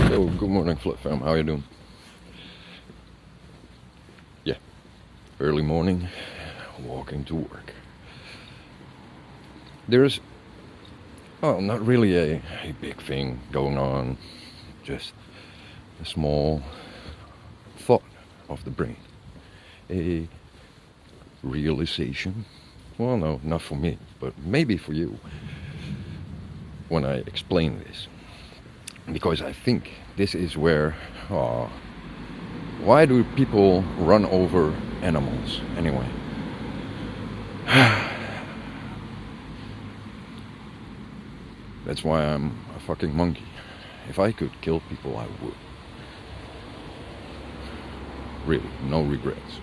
Yo, good morning, Flip Fam. How you doing? Yeah, early morning, walking to work. There's, well, not really a big thing going on, just a small thought of the brain, a realization. Well, no, not for me, but maybe for you when I explain this. Because I think this is where, why do people run over animals anyway? That's why I'm a fucking monkey. If I could kill people, I would. Really, no regrets.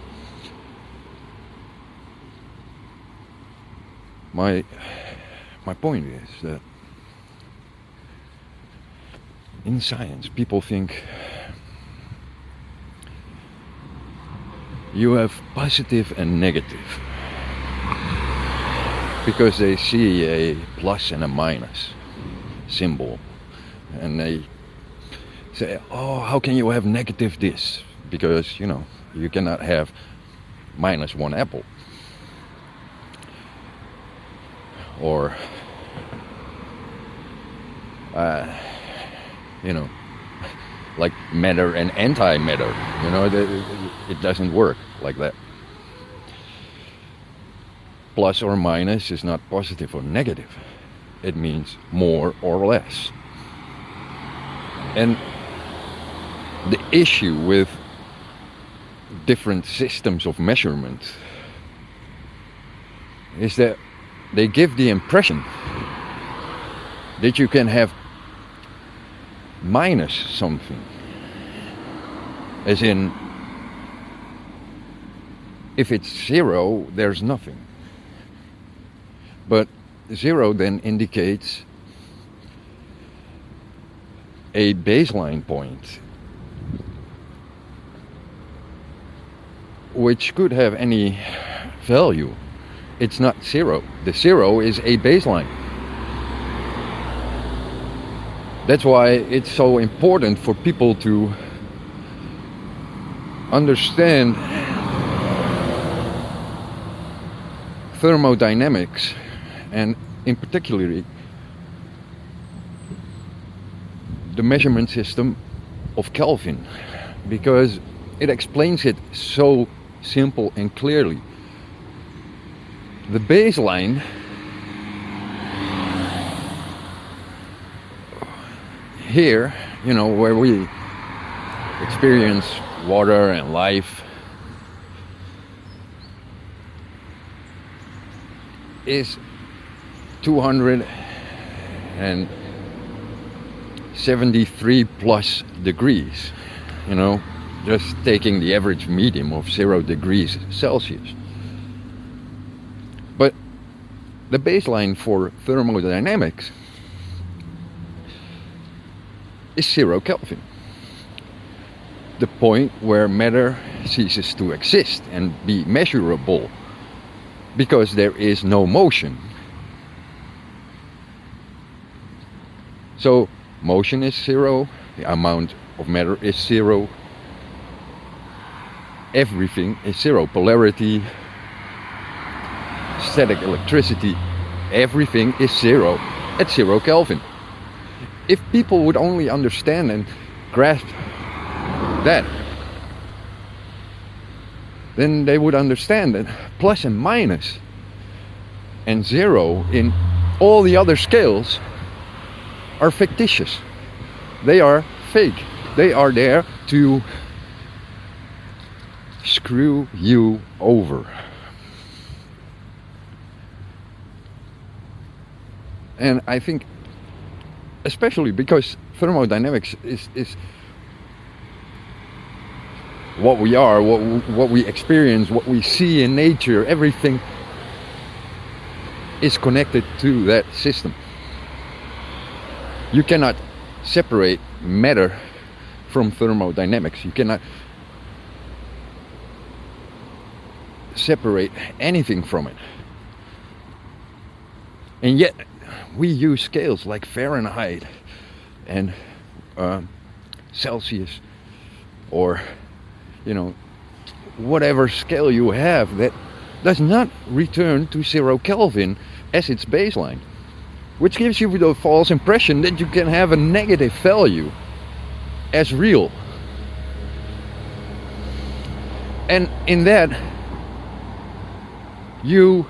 My point is that in science, people think you have positive and negative because they see a plus and a minus symbol, and they say, oh, how can you have negative this? Because, you cannot have minus one apple. Or like matter and antimatter, it doesn't work like that. Plus or minus is not positive or negative. It means more or less. And the issue with different systems of measurement is that they give the impression that you can have minus something, as in, if it's zero, there's nothing. But zero then indicates a baseline point, which could have any value. It's not zero. The zero is a baseline. That's why it's so important for people to understand thermodynamics, and in particular the measurement system of Kelvin, because it explains it so simple and clearly. The baseline here, where we experience water and life, is 273 plus degrees, just taking the average medium of 0 degrees Celsius. But the baseline for thermodynamics is 0 Kelvin. The point where matter ceases to exist and be measurable, because there is no motion. So motion is 0, the amount of matter is 0, everything is 0. Polarity, static electricity, everything is 0 at 0 Kelvin. If people would only understand and grasp that, then they would understand that plus and minus and 0 in all the other scales are fictitious. They are fake. They are there to screw you over. And I think, especially because thermodynamics is what we are, what we experience, what we see in nature, everything is connected to that system. You cannot separate matter from thermodynamics. You cannot separate anything from it. And yet we use scales like Fahrenheit and Celsius, or whatever scale you have, that does not return to 0 Kelvin as its baseline, which gives you the false impression that you can have a negative value as real. And in that, you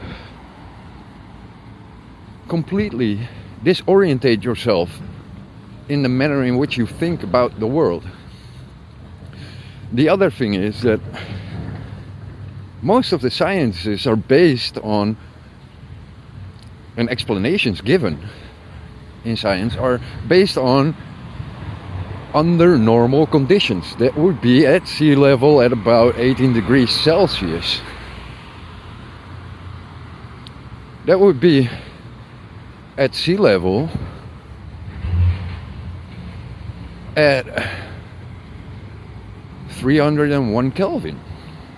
completely disorientate yourself in the manner in which you think about the world. The other thing is that most of the sciences are based on, and explanations given in science are based on, under normal conditions. That would be at sea level at about 18 degrees Celsius. That would be at sea level at 301 Kelvin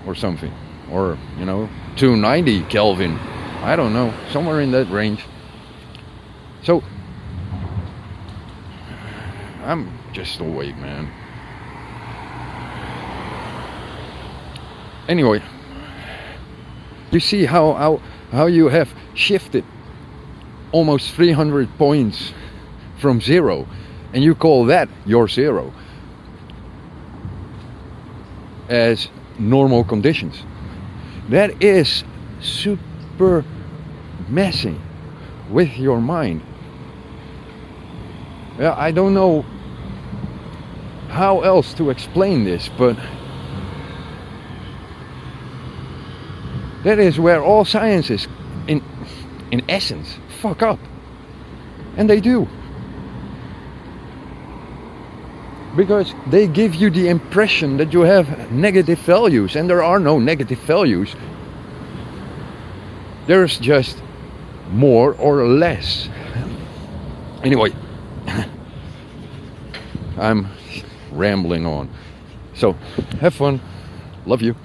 or something, or 290 Kelvin, I don't know, somewhere in that range. So I'm just awake, man. Anyway, you see how you have shifted almost 300 points from 0, and you call that your 0 as normal conditions. That is super messing with your mind. Yeah, I don't know how else to explain this, but that is where all sciences in essence fuck up, and they do, because they give you the impression that you have negative values, and there are no negative values. There's just more or less. Anyway, I'm rambling on, so have fun, love you.